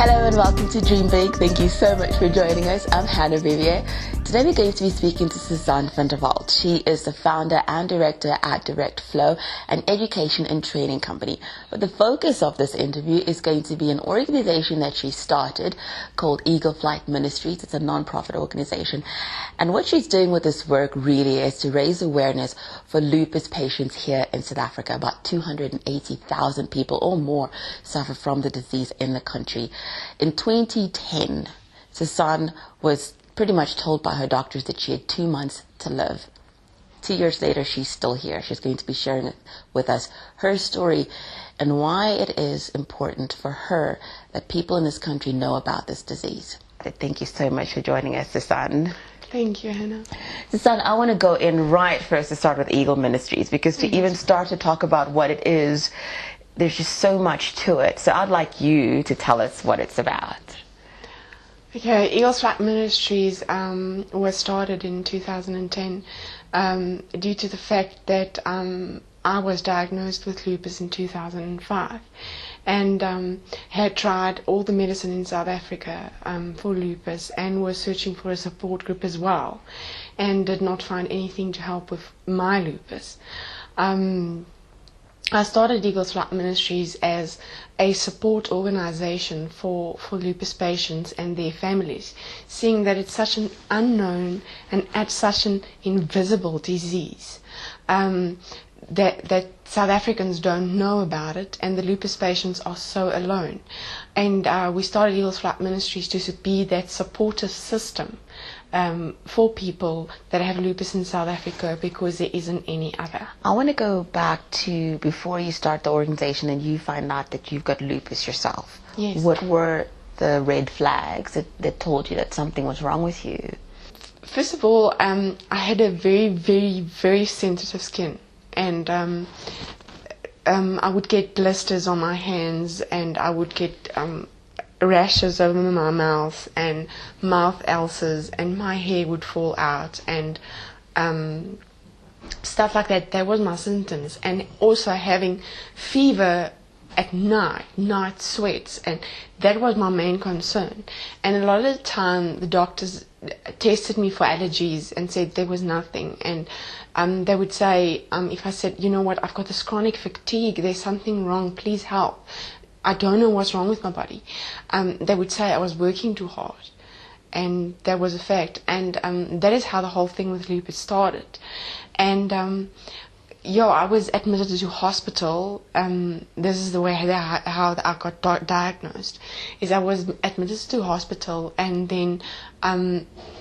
Hello and welcome to Dream Big. Thank you so much for joining us. I'm Hannah Viviers. Today we're going to be speaking to Suzanne van der Walt. She is the founder and director at Direct Flow, an education and training company. But the focus of this interview is going to be an organization that she started called Eagle Flight Ministries. It's a non-profit organization. And what she's doing with this work really is to raise awareness for lupus patients here in South Africa. About 280,000 people or more suffer from the disease in the country. In 2010, Suzanne was pretty much told by her doctors that she had 2 months to live. 2 years later, she's still here. She's going to be sharing with us her story and why it is important for her that people in this country know about this disease. Thank you so much for joining us, Suzanne. Thank you, Hannah. Suzanne, I want to go in right first to start with Eagle Ministries, because to even start to talk about what it is, there's just so much to it. So I'd like you to tell us what it's about. Okay, Eagle Flight Ministries was started in 2010 due to the fact that I was diagnosed with lupus in 2005 and had tried all the medicine in South Africa for lupus and was searching for a support group as well, and did not find anything to help with my lupus. I started Eagle Flight Ministries as a support organization for lupus patients and their families, seeing that it's such an unknown and such an invisible disease that South Africans don't know about it, and the lupus patients are so alone. And we started Eagle Flight Ministries to be that supportive system for people that have lupus in South Africa, because there isn't any other. I want to go back to before you start the organization and you find out that you've got lupus yourself. Yes. What were the red flags that told you that something was wrong with you? First of all, I had a very, very, very sensitive skin, and I would get blisters on my hands, and I would get rashes over my mouth and mouth ulcers, and my hair would fall out, and stuff like that. That was my symptoms. And also having fever at night sweats, and that was my main concern. And a lot of the time the doctors tested me for allergies and said there was nothing, and they would say, if I said, you know what, I've got this chronic fatigue, there's something wrong, please help, I don't know what's wrong with my body, they would say I was working too hard. And that was a fact. And that is how the whole thing with lupus started. And I was admitted to hospital. This is the way how I got diagnosed. Is I was admitted to hospital, and then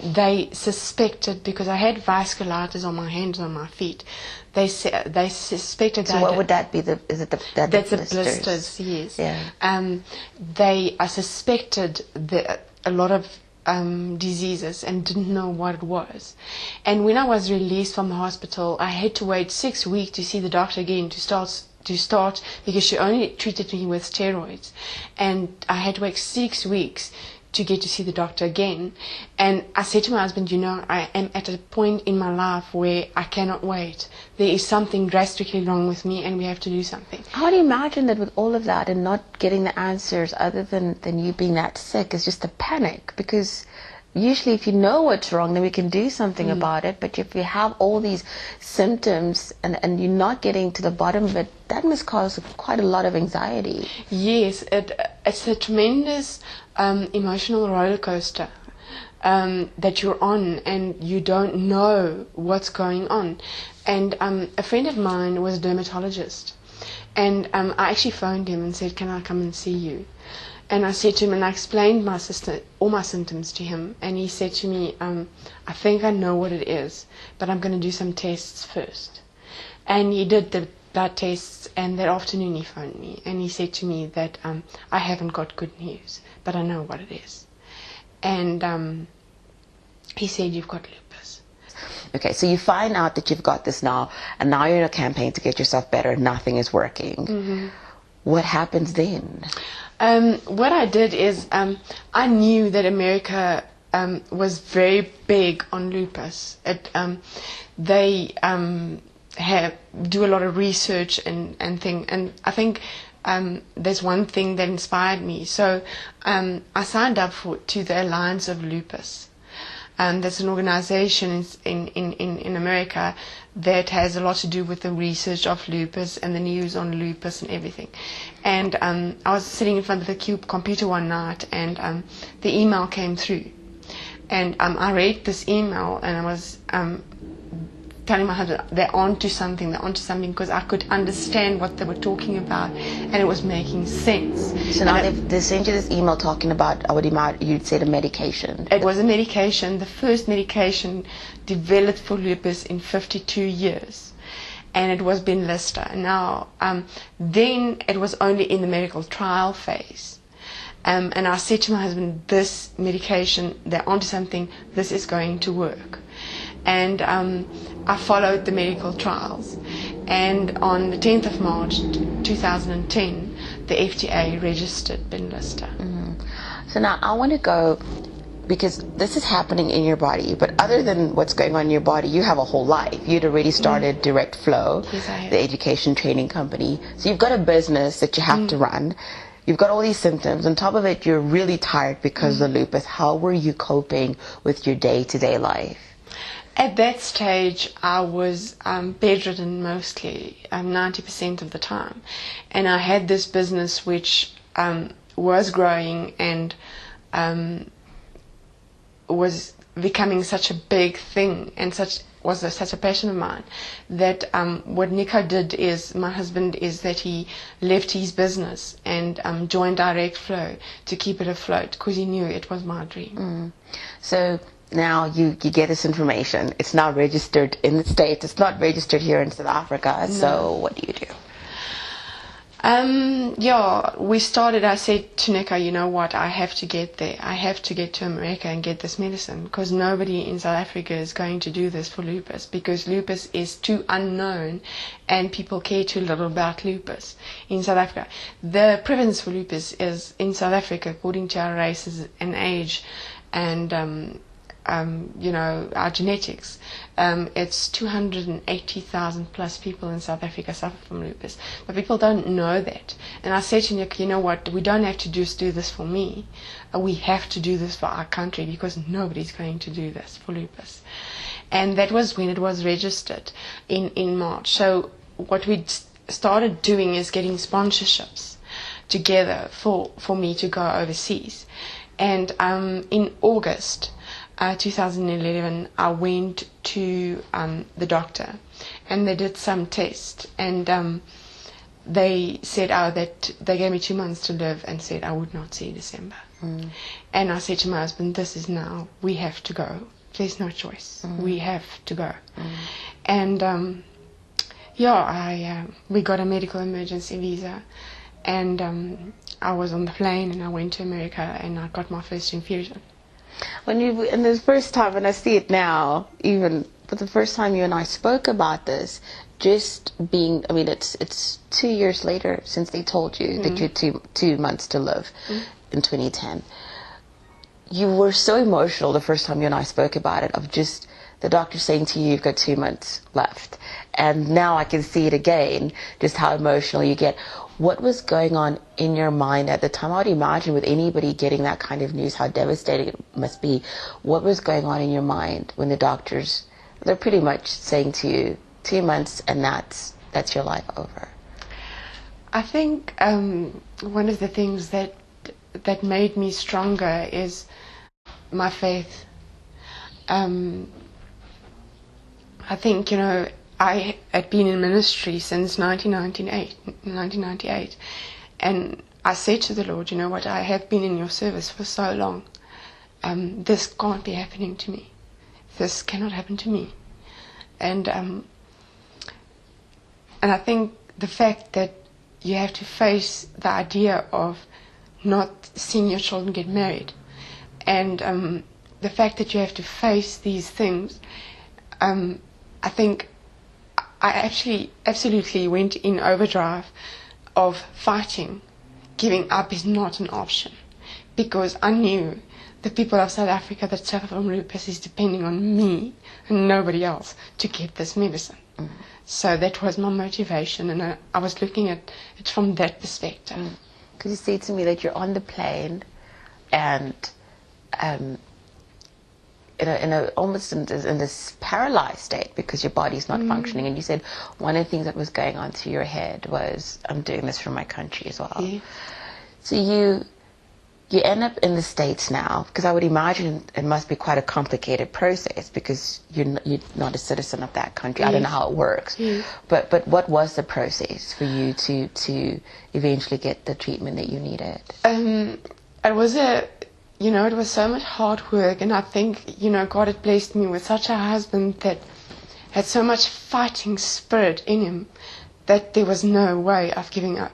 they suspected, because I had vasculitis on my hands and on my feet. They suspected that. So what would that be? Is it that's the blisters? Yes. Yeah. They suspected a lot of diseases and didn't know what it was. And when I was released from the hospital, I had to wait 6 weeks to see the doctor again to start because she only treated me with steroids, and I had to wait 6 weeks to get to see the doctor again. And I said to my husband, I am at a point in my life where I cannot wait. There is something drastically wrong with me, and we have to do something. How do you imagine that with all of that and not getting the answers other than you being that sick is just a panic? Because usually if you know what's wrong, then we can do something about it. But if you have all these symptoms and you're not getting to the bottom of it, that must cause quite a lot of anxiety. Yes, it's a tremendous emotional roller coaster that you're on, and you don't know what's going on. And a friend of mine was a dermatologist, and I actually phoned him and said, can I come and see you? And I said to him, and I explained all my symptoms to him, and he said to me, I think I know what it is, but I'm going to do some tests first. And he did the blood tests, and that afternoon he phoned me, and he said to me that I haven't got good news, but I know what it is. And he said, you've got lupus. Okay, so you find out that you've got this now, and now you're in a campaign to get yourself better, nothing is working. Mm-hmm. What happens then? What I did is I knew that America was very big on lupus. They do a lot of research and I think there's one thing that inspired me. So I signed up to the Alliance of Lupus. That's an organization in America that has a lot to do with the research of lupus and the news on lupus and everything. And I was sitting in front of the computer one night, and the email came through. And I read this email, and I was telling my husband, they're onto something, because I could understand what they were talking about, and it was making sense. So now they sent you this email talking about, you'd said a medication. It was a medication, the first medication developed for lupus in 52 years. And it was Benlysta. Now, then it was only in the medical trial phase. And I said to my husband, this medication, they're onto something, this is going to work. And I followed the medical trials. And on the 10th of March 2010, the FDA registered Benlysta. Mm-hmm. So now I want to go, because this is happening in your body, but other than what's going on in your body, you have a whole life. You'd already started Direct Flow, yes, I have. The education training company. So you've got a business that you have to run. You've got all these symptoms. On top of it, you're really tired because of the lupus. How were you coping with your day-to-day life? At that stage, I was bedridden mostly, 90% of the time. And I had this business which was growing and was becoming such a big thing, and such a passion of mine, that what Nico did, is my husband, is that he left his business and joined Direct Flow to keep it afloat, because he knew it was my dream. So now you get this information. It's now registered in the States. It's not registered here in South Africa. No. So what do you do? We started, I said to Nico, you know what, I have to get there. I have to get to America and get this medicine, because nobody in South Africa is going to do this for lupus, because lupus is too unknown and people care too little about lupus in South Africa. The prevalence for lupus is, in South Africa, according to our races and age and our genetics, it's 280,000 plus people in South Africa suffer from lupus, but people don't know that. And I said to Nick, you know what, we don't have to just do this for me, we have to do this for our country, because nobody's going to do this for lupus. And that was when it was registered in March. So what we started doing is getting sponsorships together for me to go overseas. And in August 2011, I went to the doctor, and they did some tests, and they said that they gave me 2 months to live, and said I would not see December. And I said to my husband, this is now, we have to go. There's no choice. We have to go. And we got a medical emergency visa, and I was on the plane, and I went to America, and I got my first infusion. And the first time, and I see it now, even, but the first time you and I spoke about this, just being, it's 2 years later since they told you that you had 2 months to live in 2010. You were so emotional the first time you and I spoke about it, of just the doctor saying to you, you've got 2 months left. And now I can see it again, just how emotional you get. What was going on in your mind at the time? I would imagine with anybody getting that kind of news, how devastating it must be. What was going on in your mind when the doctors, they're pretty much saying to you, 2 months and that's your life over? I think one of the things that made me stronger is my faith. I think, I had been in ministry since 1998, and I said to the Lord, you know what, I have been in your service for so long. This can't be happening to me. This cannot happen to me. And I think the fact that you have to face the idea of not seeing your children get married, and the fact that you have to face these things, I think I actually absolutely went in overdrive of fighting. Giving up is not an option, because I knew the people of South Africa that suffer from lupus is depending on me and nobody else to get this medicine. So that was my motivation, and I was looking at it from that perspective. Could you say to me that you're on the plane and almost in this paralyzed state because your body's not functioning, and you said one of the things that was going on through your head was, I'm doing this for my country as well. Yeah. So you end up in the States now, because I would imagine it must be quite a complicated process because you're not a citizen of that country. I don't know how it works. But what was the process for you to eventually get the treatment that you needed? It was it was so much hard work, and I think, God had blessed me with such a husband that had so much fighting spirit in him that there was no way of giving up.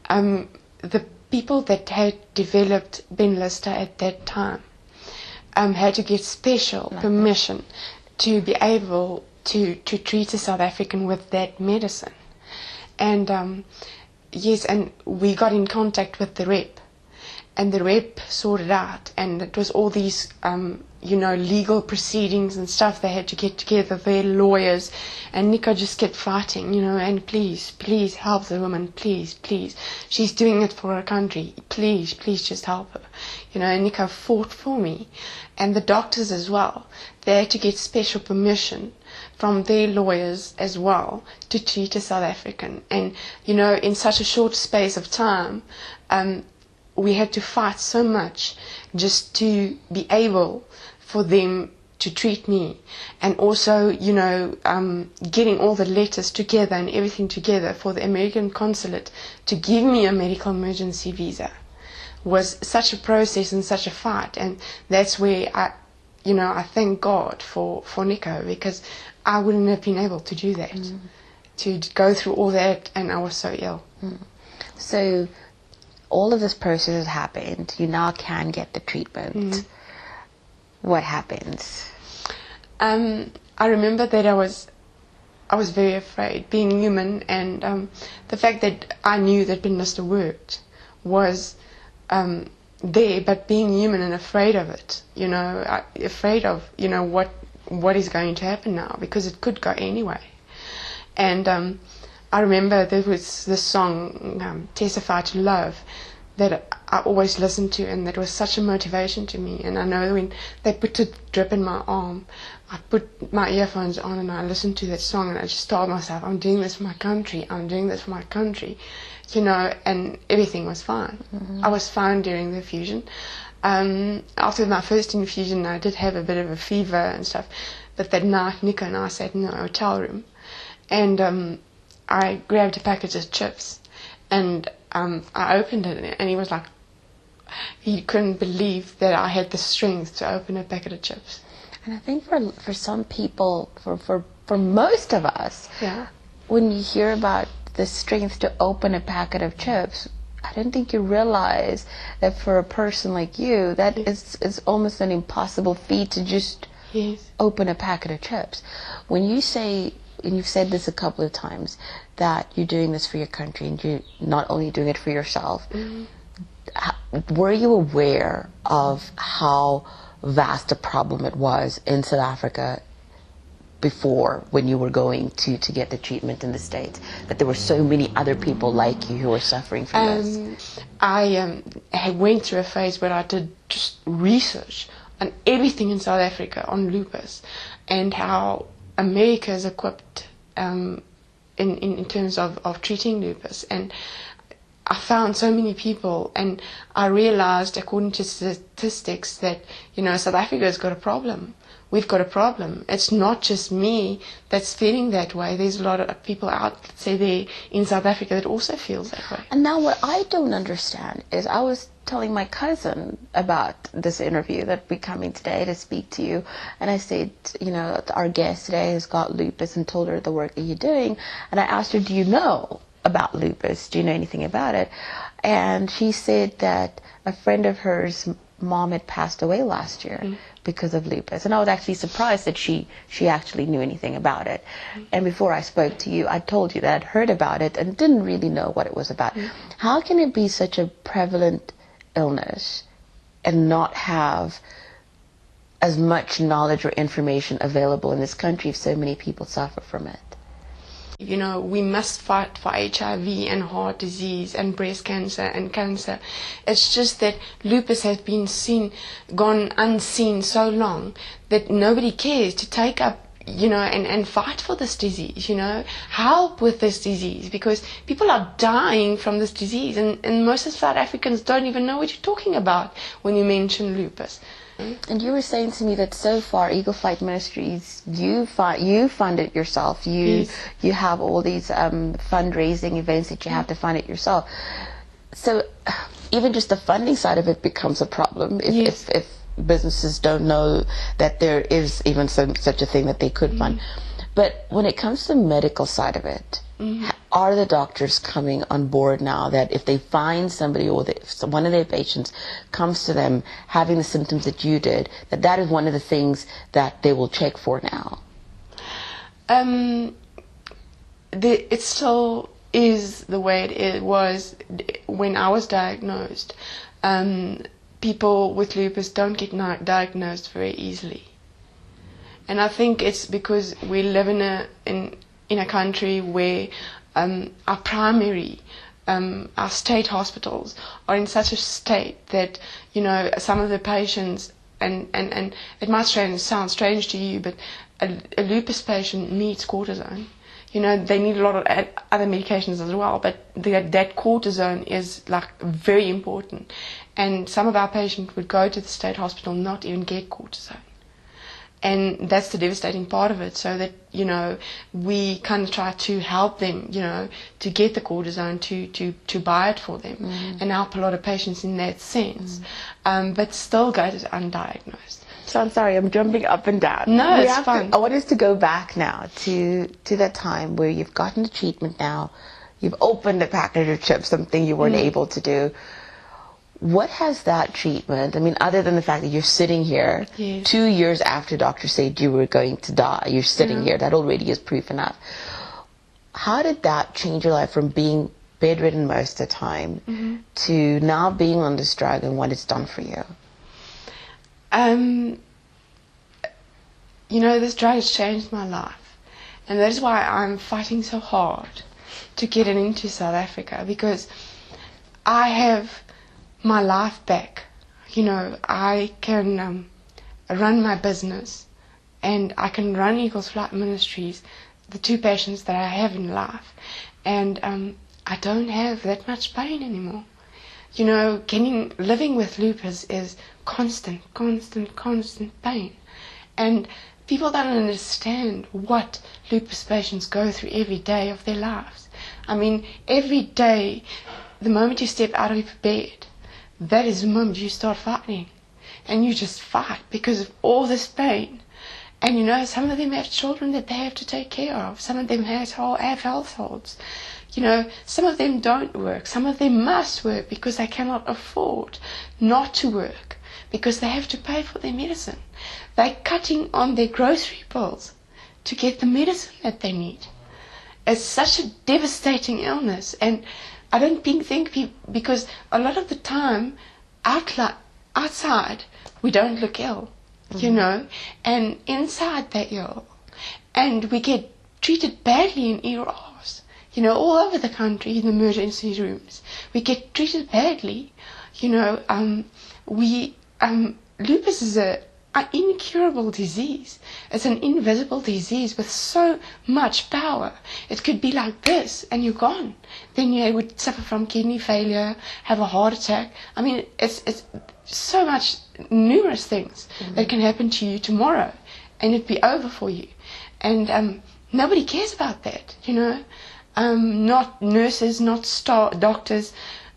The people that had developed Ben Lister at that time had to get special permission to be able to treat a South African with that medicine. And yes, and we got in contact with the rep, and the rep sorted out, and it was all these legal proceedings and stuff. They had to get together, their lawyers, and Nico just kept fighting, and please help the woman, please, she's doing it for her country, please just help her, and Nico fought for me. And the doctors as well, they had to get special permission from their lawyers as well to treat a South African. And in such a short space of time, we had to fight so much just to be able for them to treat me. And also, getting all the letters together and everything together for the American consulate to give me a medical emergency visa was such a process and such a fight. And that's where I thank God for Nico, because I wouldn't have been able to do that, to go through all that, and I was so ill. So all of this process has happened. You now can get the treatment. What happens? I remember that I was very afraid, being human, and the fact that I knew that Ben Lister worked was there, but being human and afraid of it, afraid of what is going to happen now, because it could go anyway. And I remember there was this song, Testify to Love, that I always listened to, and that was such a motivation to me. And I know when they put a drip in my arm, I put my earphones on and I listened to that song, and I just told myself, I'm doing this for my country, I'm doing this for my country, and everything was fine. I was fine during the infusion. After my first infusion, I did have a bit of a fever and stuff, but that night Nico and I sat in the hotel room, and I grabbed a package of chips, and I opened it, and he was like, he couldn't believe that I had the strength to open a packet of chips. And I think for some people, for most of us, when you hear about the strength to open a packet of chips, I don't think you realize that for a person like you, that is almost an impossible feat to just open a packet of chips. When you say, and you've said this a couple of times, that you're doing this for your country and you're not only doing it for yourself, were you aware of how vast a problem it was in South Africa before, when you were going to get the treatment in the States, that there were so many other people like you who were suffering from this? I went through a phase where I did just research on everything in South Africa on lupus, and how America is equipped in terms of treating lupus. And I found so many people, and I realized, according to statistics, that South Africa has got a problem. We've got a problem. It's not just me that's feeling that way. There's a lot of people out, let's say, there in South Africa that also feels that way. And now what I don't understand is, I was telling my cousin about this interview that we're coming today to speak to you, and I said, our guest today has got lupus, and told her the work that you're doing, and I asked her, do you know about lupus? Do you know anything about it? And she said that a friend of hers, mom, had passed away last year because of lupus. And I was actually surprised that she actually knew anything about it. And before I spoke to you, I told you that I'd heard about it and didn't really know what it was about. How can it be such a prevalent illness and not have as much knowledge or information available in this country if so many people suffer from it? You know, we must fight for HIV and heart disease and breast cancer and cancer. It's just that lupus has been gone unseen so long that nobody cares to take up, you know, and fight for this disease, you know, help with this disease, because people are dying from this disease, and most of South Africans don't even know what you're talking about when you mention lupus. And you were saying to me that so far, Eagle Flight Ministries, you fund it yourself. You have all these fundraising events that you have to fund it yourself. So even just the funding side of it becomes a problem if businesses don't know that there is even such a thing that they could fund. But when it comes to the medical side of it, are the doctors coming on board now that if they find somebody or if one of their patients comes to them having the symptoms that you did, that is one of the things that they will check for now? It still is the way it was when I was diagnosed. People with lupus don't get diagnosed very easily. And I think it's because we live in a country where our primary, our state hospitals are in such a state that, you know, some of the patients, and it might sound strange to you, but a lupus patient needs cortisone. You know, they need a lot of other medications as well, but that cortisone is like very important. And some of our patients would go to the state hospital and not even get cortisone. And that's the devastating part of it, so that, you know, we kind of try to help them, you know, to get the cortisone, to buy it for them, and help a lot of patients in that sense, but still goes undiagnosed. So I'm sorry, I'm jumping up and down. No, it's fine. I want us to go back now to that time where you've gotten the treatment now, you've opened a package of chips, something you weren't able to do. What has that treatment, I mean, other than the fact that you're sitting here 2 years after doctors said you were going to die, you're sitting here, that already is proof enough. How did that change your life from being bedridden most of the time to now being on this drug and what it's done for you? You know, this drug has changed my life, and that is why I'm fighting so hard to get it into South Africa, because I have my life back. You know, I can run my business, and I can run Eagles Flight Ministries, the 2 passions that I have in life, and I don't have that much pain anymore. You know, living with lupus is constant pain, and people don't understand what lupus patients go through every day of their lives. I mean, every day, the moment you step out of your bed, that is the moment you start fighting, and you just fight because of all this pain. And you know, some of them have children that they have to take care of, some of them have households. You know, some of them don't work, some of them must work because they cannot afford not to work, because they have to pay for their medicine. They're cutting on their grocery bills to get the medicine that they need. It's such a devastating illness, and I don't think people, because a lot of the time outside we don't look ill, you know, and inside they're ill, and we get treated badly in ERs, you know, all over the country in the emergency rooms. We get treated badly, you know. Lupus is an incurable disease. It's an invisible disease with so much power. It could be like this and you're gone. Then you would suffer from kidney failure, have a heart attack. I mean, it's so much, numerous things that can happen to you tomorrow, and it'd be over for you. And nobody cares about that, you know. Not nurses, not doctors.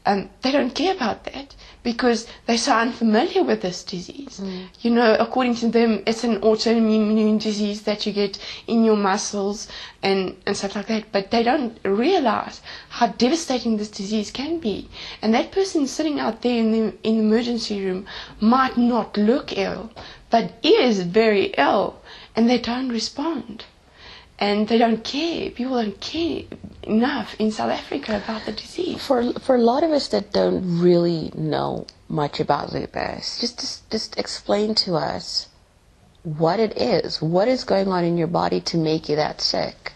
They don't care about that, because they're so unfamiliar with this disease. You know, according to them, it's an autoimmune disease that you get in your muscles and stuff like that. But they don't realize how devastating this disease can be. And that person sitting out there in the emergency room might not look ill, but is very ill, and they don't respond. And they don't care. People don't care enough in South Africa about the disease. For a lot of us that don't really know much about lupus, just explain to us what it is. What is going on in your body to make you that sick?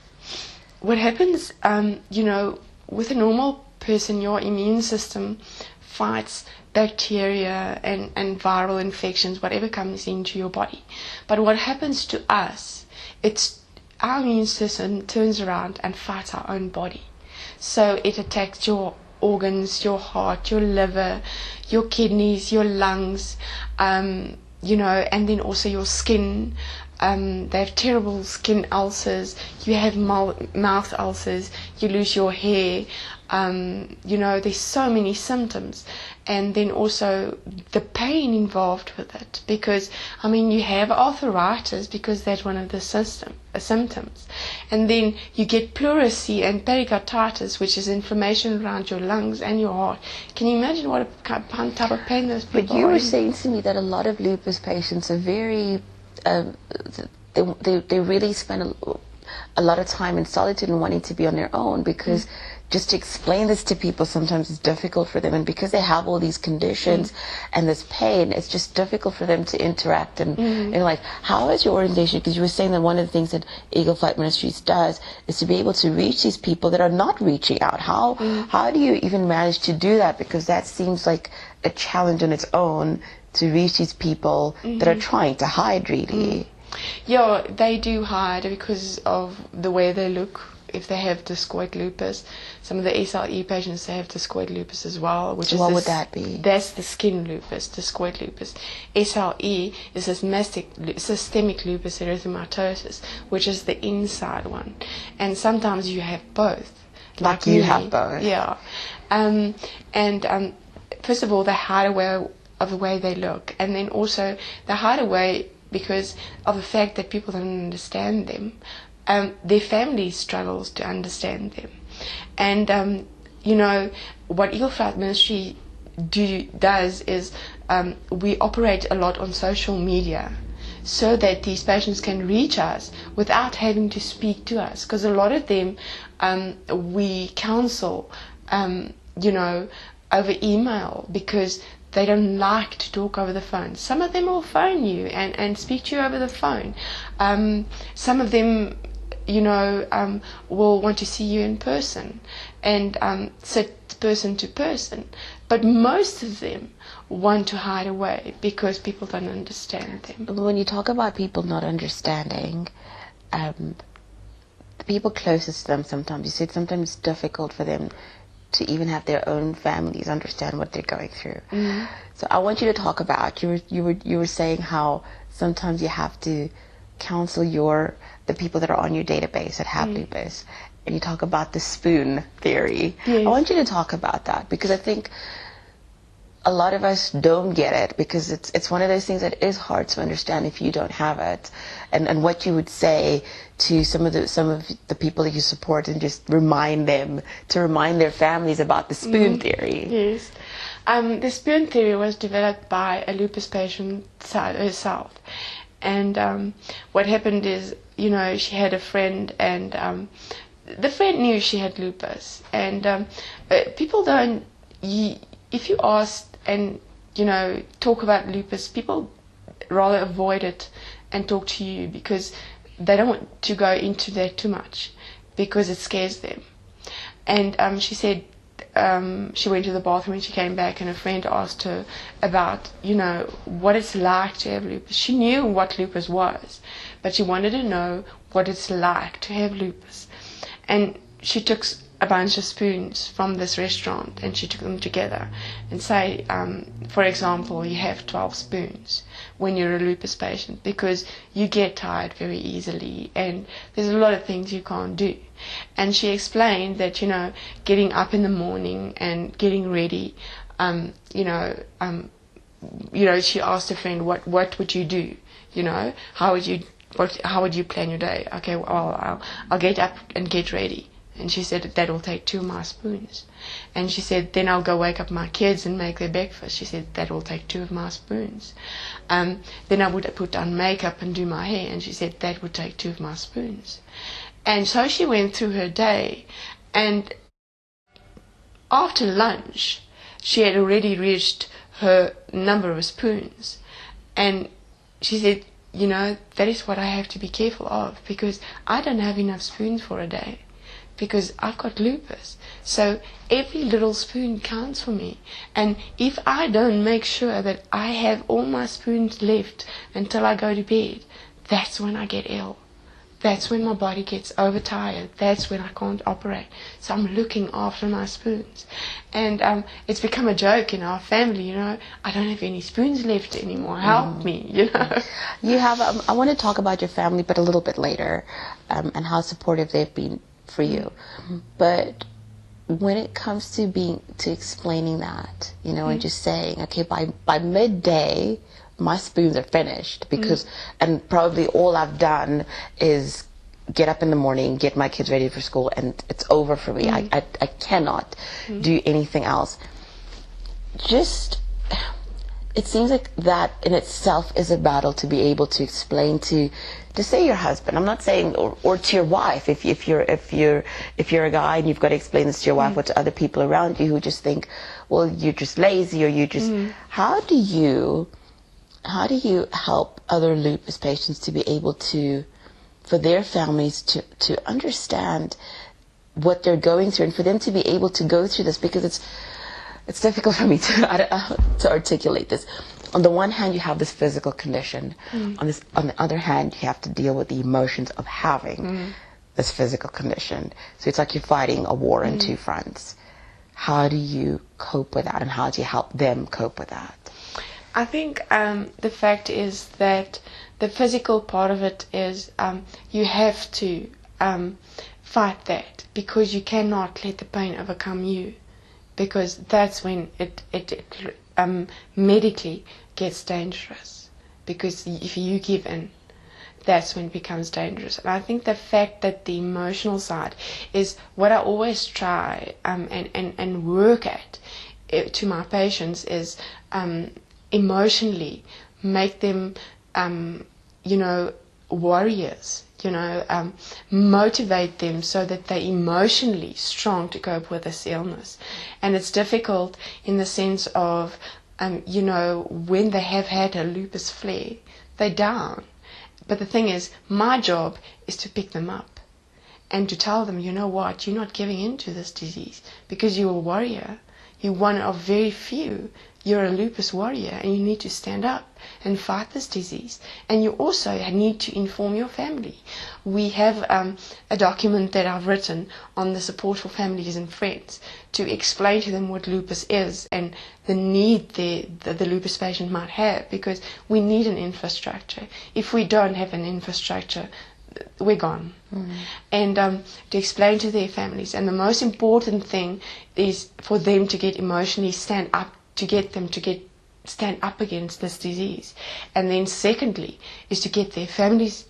what happens, with a normal person, your immune system fights bacteria and viral infections, whatever comes into your body. But what happens to us, it's our immune system turns around and fights our own body. So it attacks your organs, your heart, your liver, your kidneys, your lungs, and then also your skin. They have terrible skin ulcers. You have mouth ulcers. You lose your hair. There's so many symptoms, and then also the pain involved with it, because you have arthritis because that's one of the symptoms, and then you get pleurisy and pericarditis, which is inflammation around your lungs and your heart. Can you imagine what type of pain those people are in? But you were saying to me that a lot of lupus patients are very they really spend a lot of time in solitude and wanting to be on their own, because just to explain this to people sometimes is difficult for them, and because they have all these conditions and this pain, it's just difficult for them to interact. And like, how is your organization, because you were saying that one of the things that Eagle Flight Ministries does is to be able to reach these people that are not reaching out. How do you even manage to do that? Because that seems like a challenge on its own, to reach these people that are trying to hide, really. Yeah, they do hide because of the way they look. If they have discoid lupus, some of the SLE patients, they have discoid lupus as well. So what would that be? That's the skin lupus, discoid lupus. SLE is systemic lupus erythematosus, which is the inside one. And sometimes you have both. Like you have both. Yeah. First of all, they hide away of the way they look. And then also, they hide away because of the fact that people don't understand them. Their family struggles to understand them. And, what Eagle Flight Ministry does is we operate a lot on social media so that these patients can reach us without having to speak to us. Because a lot of them we counsel, over email, because they don't like to talk over the phone. Some of them will phone you and speak to you over the phone. Some of them, will want to see you in person and sit person to person. But most of them want to hide away because people don't understand them. When you talk about people not understanding, the people closest to them, sometimes you said sometimes it's difficult for them to even have their own families understand what they're going through. So I want you to talk about, you were saying how sometimes you have to counsel the people that are on your database that have lupus, and you talk about the spoon theory. Yes. I want you to talk about that, because I think a lot of us don't get it, because it's one of those things that is hard to understand if you don't have it, and what you would say to some of the people that you support, and just remind their families about the spoon theory. Yes. The spoon theory was developed by a lupus patient herself. And what happened is, she had a friend, and the friend knew she had lupus. And people don't, if you ask and, talk about lupus, people rather avoid it and talk to you, because they don't want to go into that too much, because it scares them. And she said, she went to the bathroom and she came back, and a friend asked her about, what it's like to have lupus. She knew what lupus was, but she wanted to know what it's like to have lupus. And she took a bunch of spoons from this restaurant, and she took them together and say, for example, you have 12 spoons when you're a lupus patient, because you get tired very easily and there's a lot of things you can't do. And she explained that, getting up in the morning and getting ready, she asked a friend, what would you do? How would you plan your day? Okay, well, I'll get up and get ready. And she said, that will take 2 of my spoons. And she said, then I'll go wake up my kids and make their breakfast. She said, that will take 2 of my spoons. Then I would put on makeup and do my hair. And she said, that would take 2 of my spoons. And so she went through her day. And after lunch, she had already reached her number of spoons. And she said, that is what I have to be careful of, because I don't have enough spoons for a day. because I've got lupus. So every little spoon counts for me. And if I don't make sure that I have all my spoons left until I go to bed, that's when I get ill. That's when my body gets overtired. That's when I can't operate. So I'm looking after my spoons. And it's become a joke in our family, I don't have any spoons left anymore. Help me, You have, I want to talk about your family, but a little bit later, and how supportive they've been for you. But when it comes to explaining that, and just saying, okay, by midday, my spoons are finished, because and probably all I've done is get up in the morning, get my kids ready for school, and it's over for me. I cannot do anything else. It seems like that in itself is a battle, to be able to explain to say your husband. I'm not saying, or to your wife, if you're a guy and you've got to explain this to your wife, or to other people around you who just think, well, you're just lazy, or you just how do you help other lupus patients to be able to, for their families to understand what they're going through, and for them to be able to go through this? Because it's difficult for me to articulate this. On the one hand, you have this physical condition. On the other hand, you have to deal with the emotions of having this physical condition. So it's like you're fighting a war on two fronts. How do you cope with that, and how do you help them cope with that? I think the fact is that the physical part of it is you have to fight that, because you cannot let the pain overcome you, because that's when it medically gets dangerous. Because if you give in, that's when it becomes dangerous. And I think the fact that the emotional side is what I always try and work at to my patients is emotionally make them warriors, motivate them so that they're emotionally strong to cope with this illness. And it's difficult in the sense of when they have had a lupus flare, they're down. But the thing is, my job is to pick them up and to tell them, you know what, you're not giving in to this disease, because you're a warrior. You're one of very few. You're a lupus warrior, and you need to stand up and fight this disease. And you also need to inform your family. We have a document that I've written on the support for families and friends to explain to them what lupus is and the need the lupus patient might have, because we need an infrastructure. If we don't have an infrastructure, we're gone. And to explain to their families. And the most important thing is for them to get emotionally stand up, to get them to stand up against this disease. And then secondly is to get their families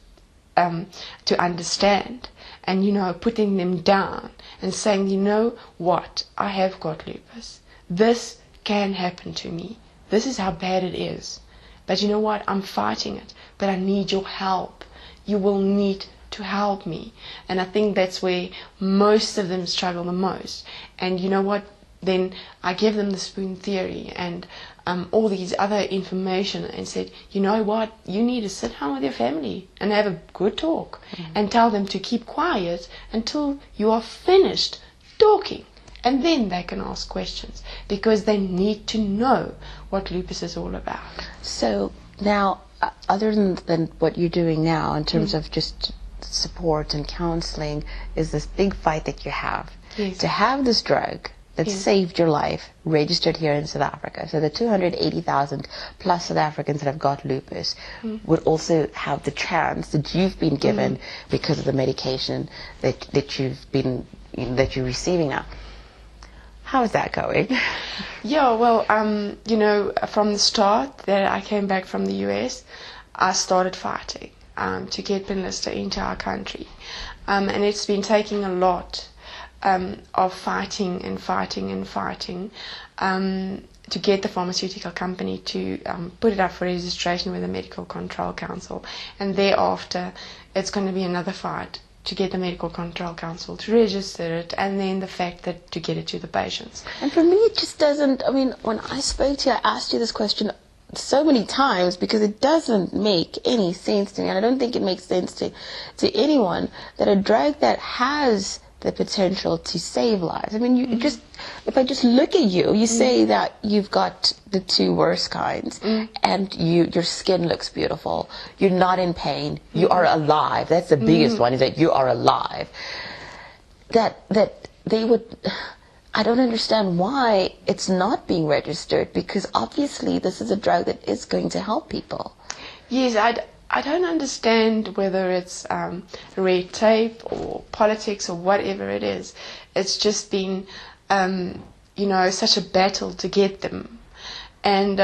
to understand, and putting them down and saying, you know what, I have got lupus. This can happen to me. This is how bad it is. But you know what, I'm fighting it, but I need your help. You will need to help me. And I think that's where most of them struggle the most. And you know what, then I give them the spoon theory and all these other information, and said, you know what, you need to sit down with your family and have a good talk, and tell them to keep quiet until you are finished talking, and then they can ask questions, because they need to know what lupus is all about. So now, other than what you're doing now in terms of just support and counseling, is this big fight that you have to have this drug that saved your life registered here in South Africa. So the 280,000 plus South Africans that have got lupus would also have the chance that you've been given because of the medication that you're receiving now. How is that going? Yeah, well, from the start that I came back from the US, I started fighting to get Benlysta into our country. And it's been taking a lot of fighting to get the pharmaceutical company to put it up for registration with the Medical Control Council. And thereafter, it's going to be another fight to get the Medical Control Council to register it, and then the fact that to get it to the patients. And for me, it just doesn't, when I spoke to you, I asked you this question so many times because it doesn't make any sense to me, and I don't think it makes sense to anyone, that a drug that has the potential to save lives. I mean, you just, if I just look at you, you say that you've got the two worst kinds, and your skin looks beautiful. You're not in pain. You are alive. That's the biggest one, is that you are alive. That they would, I don't understand why it's not being registered, because obviously this is a drug that is going to help people. Yes, I don't understand whether it's red tape or politics or whatever it is. It's just been, such a battle to get them. And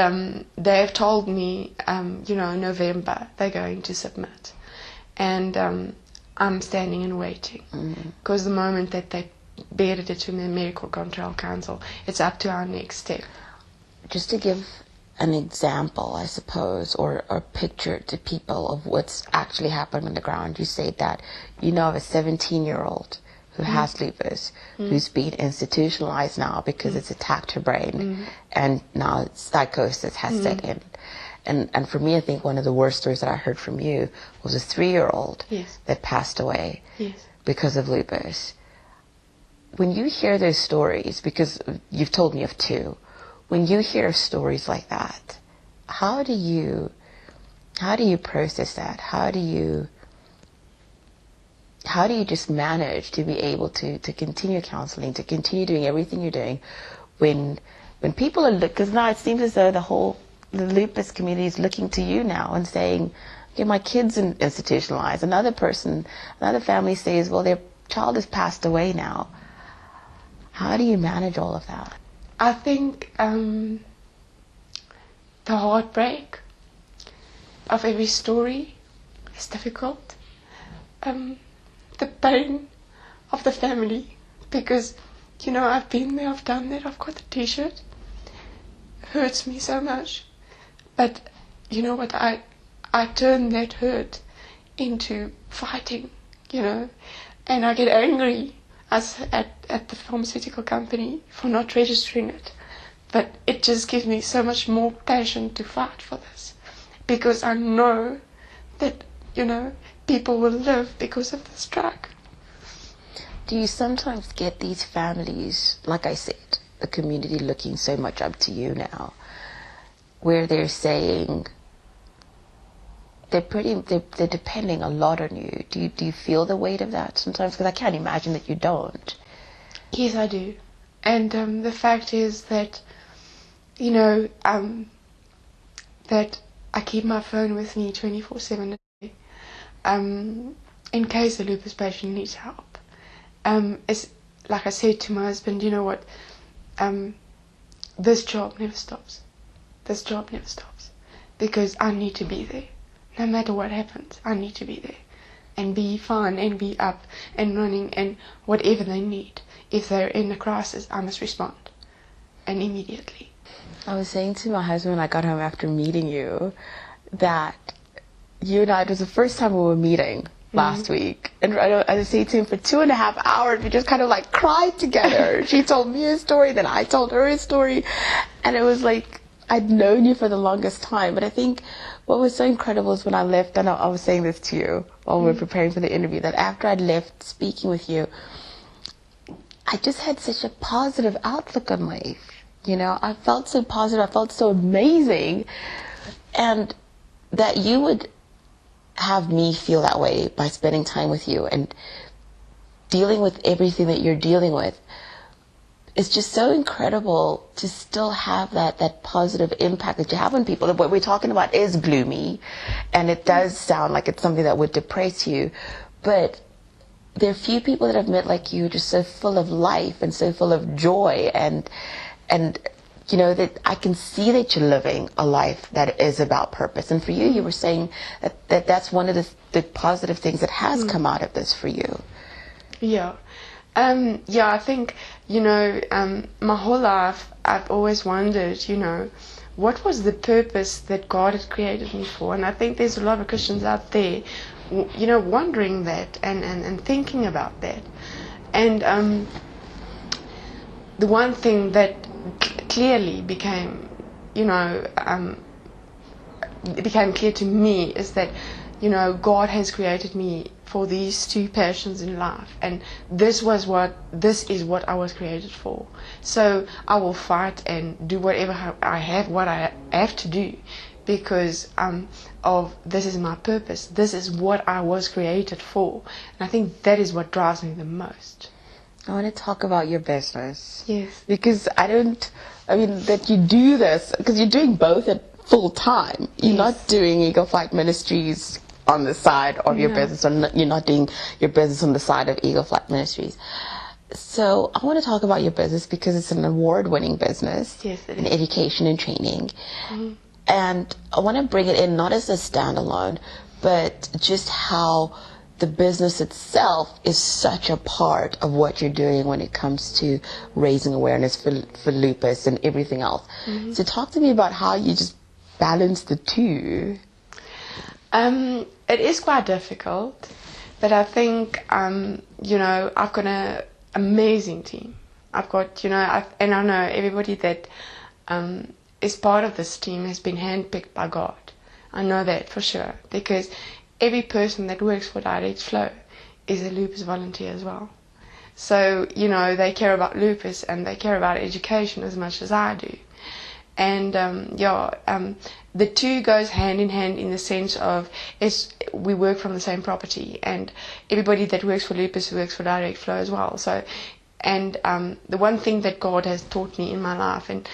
they have told me, in November they're going to submit. And I'm standing and waiting. Because the moment that they bedded it to the Medical Control Council, it's up to our next step. Just to give an example, I suppose, or a picture to people of what's actually happened on the ground. You say that you know of a 17-year-old who has lupus, who's been institutionalized now because it's attacked her brain, and now psychosis has set in. And for me, I think one of the worst stories that I heard from you was a 3-year-old that passed away because of lupus. When you hear those stories, because you've told me of 2, when you hear stories like that, how do you process that? How do you just manage to be able to continue counseling, to continue doing everything you're doing when people are, because now it seems as though the lupus community is looking to you now and saying, okay, my kid's institutionalized. Another family says, well, their child has passed away now. How do you manage all of that? I think the heartbreak of every story is difficult. The pain of the family, because, I've been there, I've done that, I've got the t-shirt. It hurts me so much. But, you know what, I turn that hurt into fighting, and I get angry at the pharmaceutical company for not registering it. But it just gives me so much more passion to fight for this, because I know that, people will live because of this drug. Do you sometimes get these families, like I said, the community looking so much up to you now, where they're saying they're depending a lot on you? Do you feel the weight of that sometimes? Because I can't imagine that you don't. Yes, I do. And the fact is that, that I keep my phone with me 24/7 a day, in case a lupus patient needs help. It's like I said to my husband, you know what, this job never stops. This job never stops, because I need to be there. No matter what happens, I need to be there and be fine and be up and running and whatever they need. If they're in a crisis, I must respond, and immediately. I was saying to my husband when I got home after meeting you that you and I, it was the first time we were meeting last week, and I was saying to him for 2.5 hours we just kind of like cried together. She told me a story, then I told her a story, and it was like I'd known you for the longest time. But I think what was so incredible is when I left, and I was saying this to you while we were preparing for the interview, that after I'd left speaking with you, I just had such a positive outlook on life. I felt so positive, I felt so amazing, and that you would have me feel that way by spending time with you and dealing with everything that you're dealing with. It's just so incredible to still have that positive impact that you have on people. What we're talking about is gloomy, and it does sound like it's something that would depress you, but there are few people that I've met like you, just so full of life and so full of joy, and that I can see that you're living a life that is about purpose. And for you, you were saying that's one of the positive things that has come out of this for you. Yeah. I think, my whole life I've always wondered, what was the purpose that God had created me for? And I think there's a lot of Christians out there, wondering that and thinking about that. And the one thing that clearly became clear to me is that, God has created me for these two passions in life, and this is what I was created for. So I will fight and do whatever I have to do, because of this is my purpose. This is what I was created for, and I think that is what drives me the most. I want to talk about your business. Yes. Because that you do this, because you're doing both at full time. You're not doing Eagle Flight Ministries on the side of your business, or you're not doing your business on the side of Eagle Flight Ministries. So I want to talk about your business because it's an award-winning business in education and training. Mm-hmm. And I want to bring it in not as a standalone, but just how the business itself is such a part of what you're doing when it comes to raising awareness for lupus and everything else. Mm-hmm. So talk to me about how you just balance the two. It is quite difficult, but I think, I've got an amazing team. I've got, and I know everybody that is part of this team has been handpicked by God. I know that for sure, because every person that works for Direct Flow is a lupus volunteer as well. So, they care about lupus and they care about education as much as I do. And, the two goes hand in hand in the sense of we work from the same property, and everybody that works for lupus works for Direct Flow as well. So, and the one thing that God has taught me in my life, and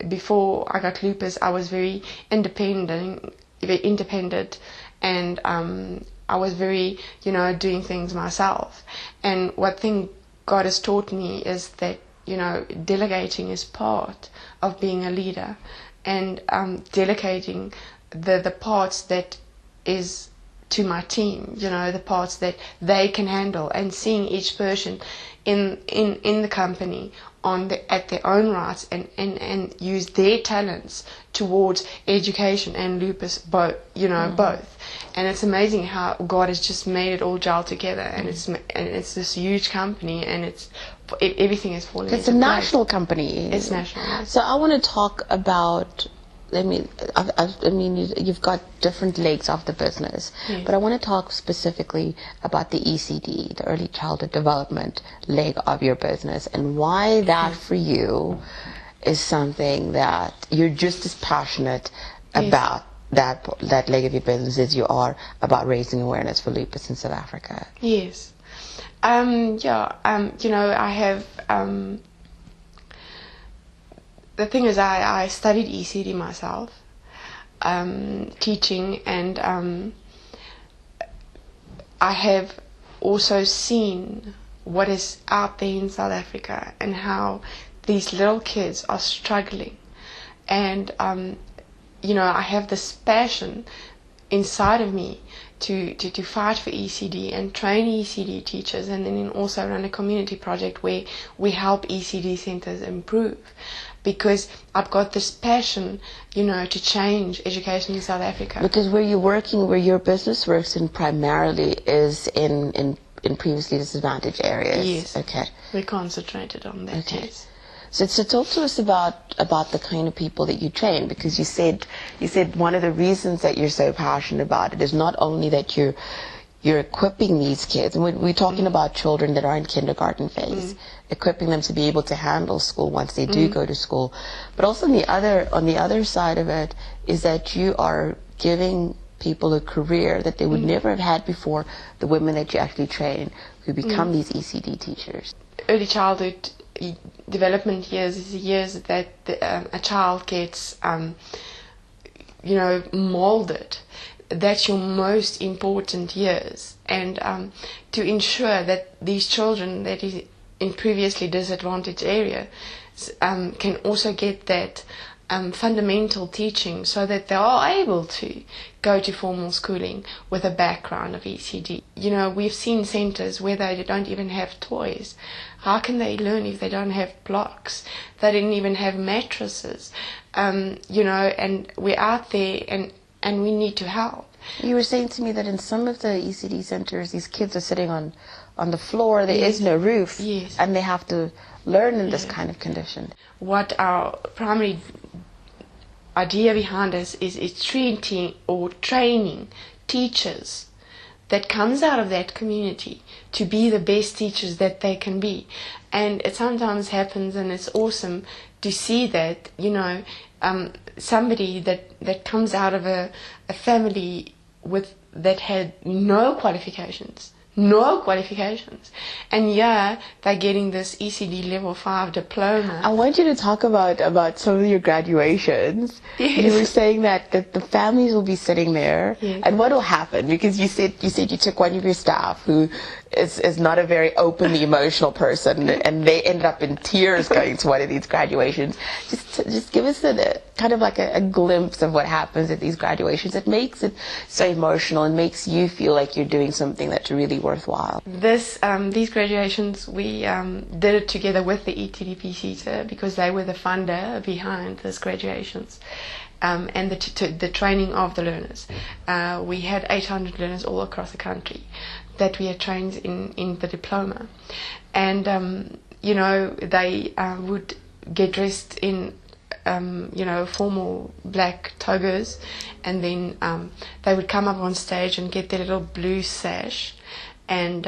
before I got lupus, I was very independent, and I was very, doing things myself. And one thing God has taught me is that, delegating is part of being a leader, and delegating the parts that is to my team, the parts that they can handle, and seeing each person in the company at their own rights, and use their talents towards education and lupus, both. And it's amazing how God has just made it all gel together, and it's this huge company, and everything is falling into place. It's a national company. It's national. Yes. So I want to talk about. You've got different legs of the business, but I want to talk specifically about the ECD, the early childhood development leg of your business, and why that for you is something that you're just as passionate about that leg of your business as you are about raising awareness for lupus in South Africa. Yes. I have. The thing is, I studied ECD myself, teaching, and I have also seen what is out there in South Africa and how these little kids are struggling. And, I have this passion inside of me to fight for ECD and train ECD teachers, and then also run a community project where we help ECD centers improve. Because I've got this passion, to change education in South Africa. Because where your business works in primarily is in previously disadvantaged areas. Yes. Okay. We concentrated on that. Okay. Yes. So talk to us about the kind of people that you train, because you said one of the reasons that you're so passionate about it is not only that you're equipping these kids, and we're talking about children that are in kindergarten phase, equipping them to be able to handle school once they do go to school, but also on the other side of it is that you are giving people a career that they would never have had before, the women that you actually train who become these ECD teachers. Early childhood development years is the years that a child gets molded. That's your most important years, and to ensure that these children that is in previously disadvantaged areas can also get that fundamental teaching, so that they are able to go to formal schooling with a background of ECD. We've seen centers where they don't even have toys. How can they learn if they don't have blocks? They didn't even have mattresses. And we're out there, and we need to help. You were saying to me that in some of the ECD centers, these kids are sitting on the floor. There is no roof, and they have to learn in this kind of condition. What our primary idea behind us is training teachers that comes out of that community to be the best teachers that they can be. And it sometimes happens, and it's awesome to see that, somebody that comes out of a family that had no qualifications, and they're getting this ECD level 5 diploma. I want you to talk about some of your graduations. Yes. You were saying that the families will be sitting there, yes. and what will happen? Because you said you took one of your staff who is not a very openly emotional person, and they ended up in tears going to one of these graduations. Just give us a kind of like a glimpse of what happens at these graduations. It makes it so emotional and makes you feel like you're doing something that's really worthwhile. These graduations, we did it together with the ETDP because they were the funder behind these graduations. And the training of the learners. We had 800 learners all across the country that we had trained in the diploma. And, they would get dressed in, formal black togas, and then they would come up on stage and get their little blue sash. And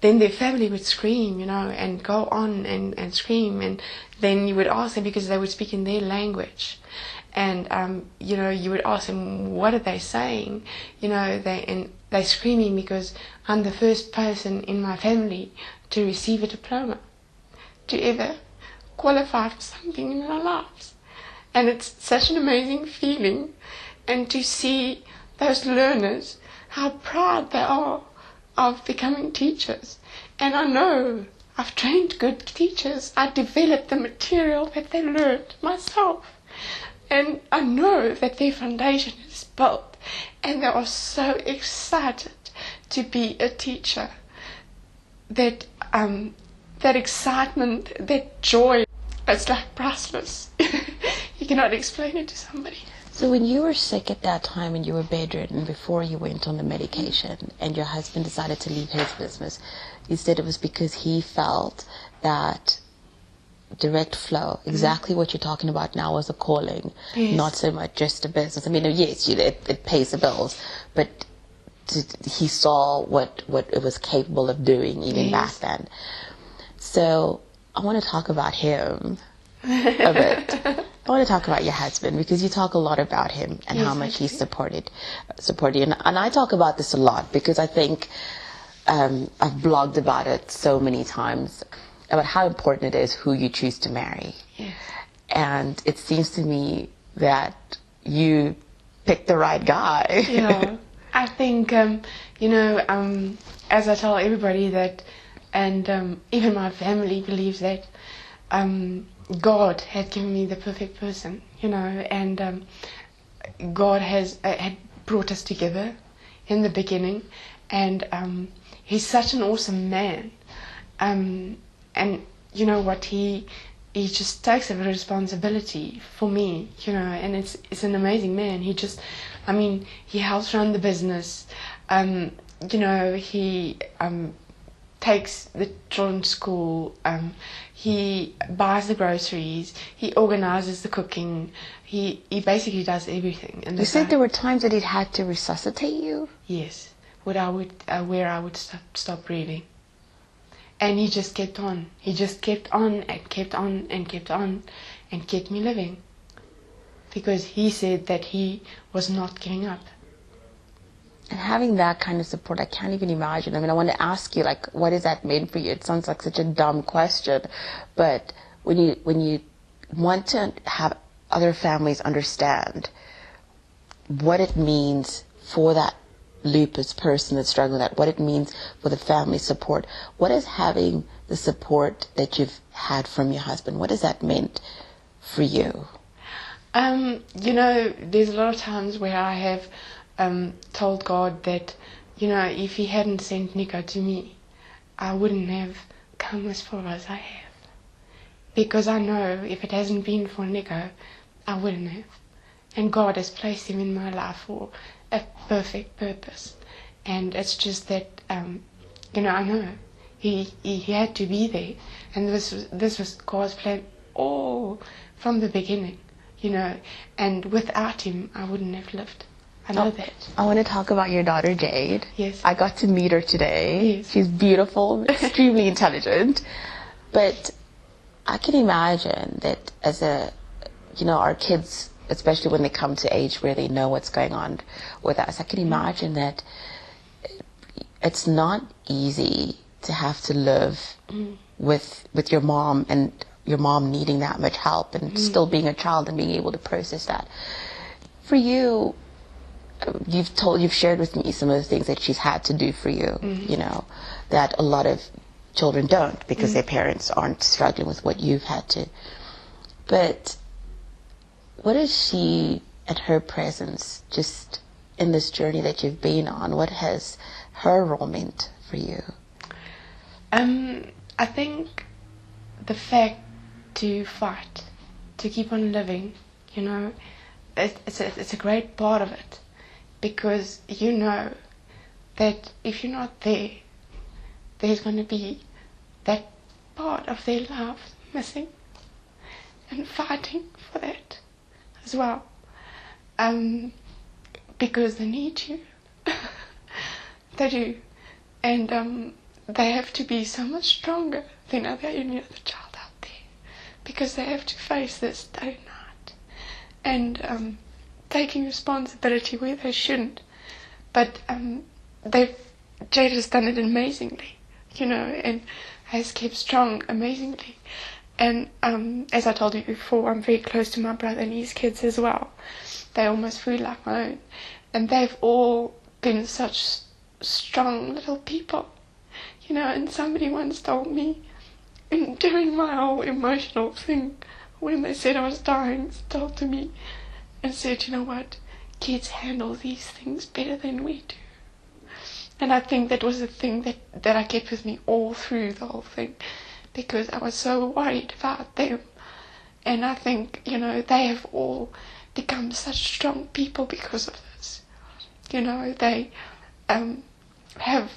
then their family would scream, and go on and scream. And then you would ask them, because they would speak in their language. And, you would ask them, what are they saying? They're screaming because I'm the first person in my family to receive a diploma, to ever qualify for something in our lives. And it's such an amazing feeling. And to see those learners, how proud they are of becoming teachers. And I know I've trained good teachers. I developed the material that they learned myself. And I know that their foundation is built, and they are so excited to be a teacher. That excitement, that joy, it's like priceless. You cannot explain it to somebody. So when you were sick at that time and you were bedridden before you went on the medication, and your husband decided to leave his business, you said it was because he felt that direct flow, exactly what you're talking about now, was a calling, yes. Not so much just a business. I mean, yes, it pays the bills, but he saw what it was capable of doing even yes. back then. So I want to talk about him a bit. I want to talk about your husband, because you talk a lot about him and yes, how much he supported you. And I talk about this a lot because I think I've blogged about it so many times, about how important it is who you choose to marry. Yes. And it seems to me that you picked the right guy. Yeah, I think, as I tell everybody that, and even my family believes that, God had given me the perfect person, and God had brought us together in the beginning, and he's such an awesome man. And you know what, he just takes a responsibility for me, and it's an amazing man. He helps run the business. He takes the children to school. He buys the groceries. He organizes the cooking. He basically does everything. And you said there were times that he'd had to resuscitate you? Yes, where I would stop breathing. And he just kept on. He just kept on and kept on and kept on and kept me living. Because he said that he was not giving up. And having that kind of support, I can't even imagine. I want to ask you, what has that meant for you? It sounds like such a dumb question. But when you want to have other families understand what it means for that lupus person that's struggling with that, what it means for the family support, what is having the support that you've had from your husband, what has that meant for you? There's a lot of times where I have told God that, if he hadn't sent Nico to me, I wouldn't have come as far as I have. Because I know if it hasn't been for Nico, I wouldn't have. And God has placed him in my life for a perfect purpose. And it's just that, I know he had to be there. And this was God's plan all from the beginning, and without him, I wouldn't have lived. I know that. I want to talk about your daughter, Jade. Yes. I got to meet her today. Yes. She's beautiful, extremely intelligent. But I can imagine that as our kids, especially when they come to age where they know what's going on with us, I can imagine that it's not easy to have to live with your mom and your mom needing that much help and still being a child and being able to process that. For you, you've shared with me some of the things that she's had to do for you, that a lot of children don't because their parents aren't struggling with what you've had to. But what is she and her presence just in this journey that you've been on? What has her role meant for you? I think the fact to fight, to keep on living, it's a great part of it, because you know that if you're not there, there's going to be that part of their life missing, and fighting for that as well, because they need you. They do, and they have to be so much stronger than any other child out there, because they have to face this day and night, and taking responsibility where they shouldn't. But Jade has done it amazingly, and has kept strong amazingly. And as I told you before, I'm very close to my brother and his kids as well. They're almost fully like my own, and they've all been such strong little people, and somebody once told me, during my whole emotional thing, when they said I was dying, told to me and said, you know what, kids handle these things better than we do. And I think that was the thing that I kept with me all through the whole thing, because I was so worried about them. And I think, they have all become such strong people because of this. They have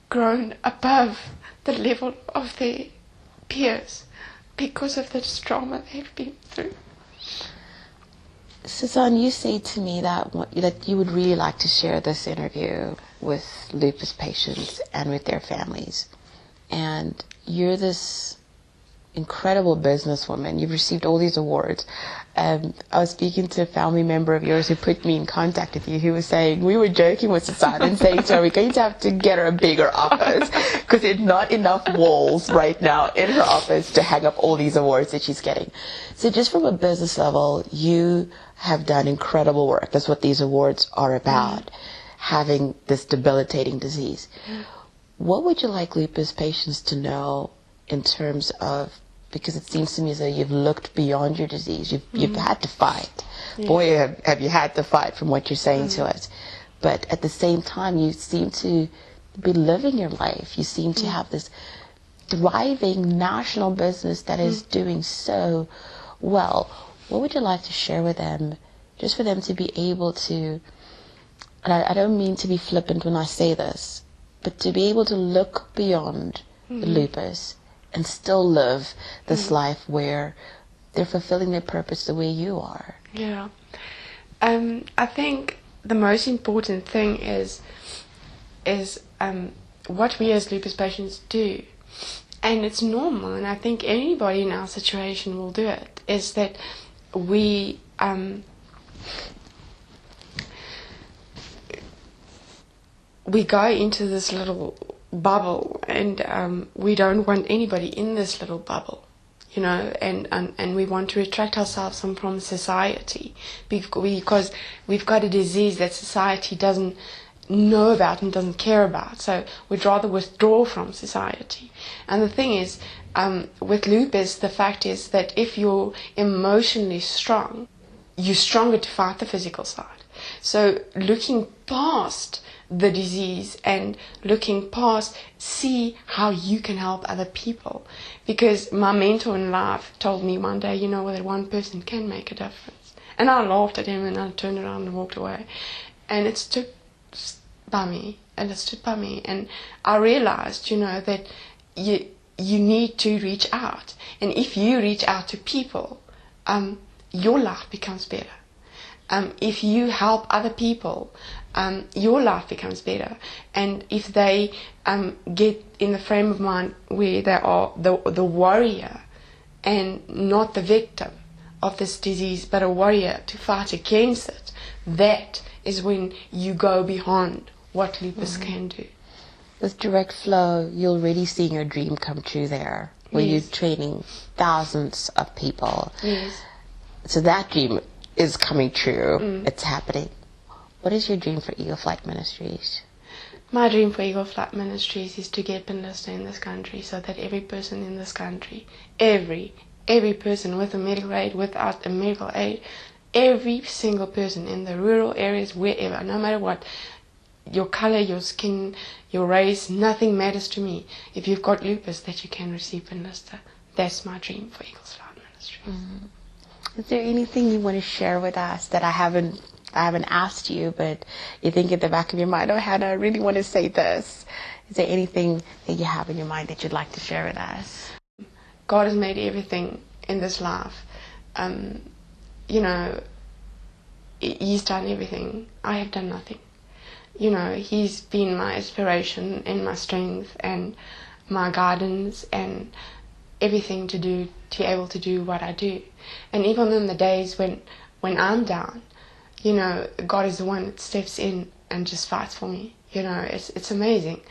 grown above the level of their peers because of the trauma they've been through. Suzanne, you say to me that you would really like to share this interview with lupus patients and with their families. And you're this incredible businesswoman. You've received all these awards. I was speaking to a family member of yours who put me in contact with you, who was saying, we were joking with Suzanne and saying to her, we're going to have to get her a bigger office because there's not enough walls right now in her office to hang up all these awards that she's getting. So just from a business level, you have done incredible work. That's what these awards are about, having this debilitating disease. What would you like lupus patients to know in terms of, because it seems to me as though you've looked beyond your disease. You've had to fight. Yeah. Boy, have you had to fight from what you're saying to us. But at the same time, you seem to be living your life. You seem to have this thriving national business that is doing so well. What would you like to share with them, just for them to be able to, and I don't mean to be flippant when I say this, but to be able to look beyond the lupus and still live this life where they're fulfilling their purpose the way you are? Yeah. I think the most important thing is what we as lupus patients do. And it's normal, and I think anybody in our situation will do it, is that we go into this little bubble, and we don't want anybody in this little bubble, and we want to retract ourselves from society, because we've got a disease that society doesn't know about and doesn't care about, so we'd rather withdraw from society. And the thing is, with lupus, the fact is that if you're emotionally strong, you're stronger to fight the physical side. So looking past the disease and looking past, see how you can help other people. Because my mentor in life told me one day, that one person can make a difference. And I laughed at him and I turned around and walked away. And it stood by me, and I realized, that you need to reach out. And if you reach out to people, your life becomes better. If you help other people, your life becomes better. And if they get in the frame of mind where they are the warrior and not the victim of this disease, but a warrior to fight against it, that is when you go beyond what lupus can do. With Direct Flow, you're already seeing your dream come true there, where you're training thousands of people. Yes. So that dream is coming true. It's happening. What is your dream for Eagle Flight Ministries? My dream for Eagle Flight Ministries is to get Pinlista in this country, so that every person in this country, every person with a medical aid, without a medical aid, every single person in the rural areas, wherever, no matter what, your color, your skin, your race, nothing matters to me. If you've got lupus, that you can receive Pinlista. That's my dream for Eagle Flight Ministries. Is there anything you want to share with us that I haven't asked you, but you think at the back of your mind, oh, Hannah, I really want to say this? Is there anything that you have in your mind that you'd like to share with us? God has made everything in this life. You know, He's done everything. I have done nothing. You know, He's been my inspiration and my strength and my guidance and everything to be able to do what I do. And even in the days when I'm down, you know, God is the one that steps in and just fights for me. You know, it's amazing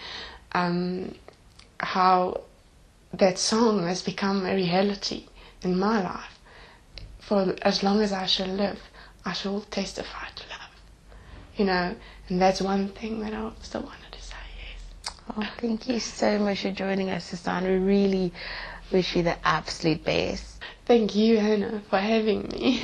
how that song has become a reality in my life. For as long as I shall live, I shall testify to love. You know, and that's one thing that I still wanted to say, yes. Oh, thank you so much for joining us, Susan. We really wish you the absolute best. Thank you, Hannah, for having me.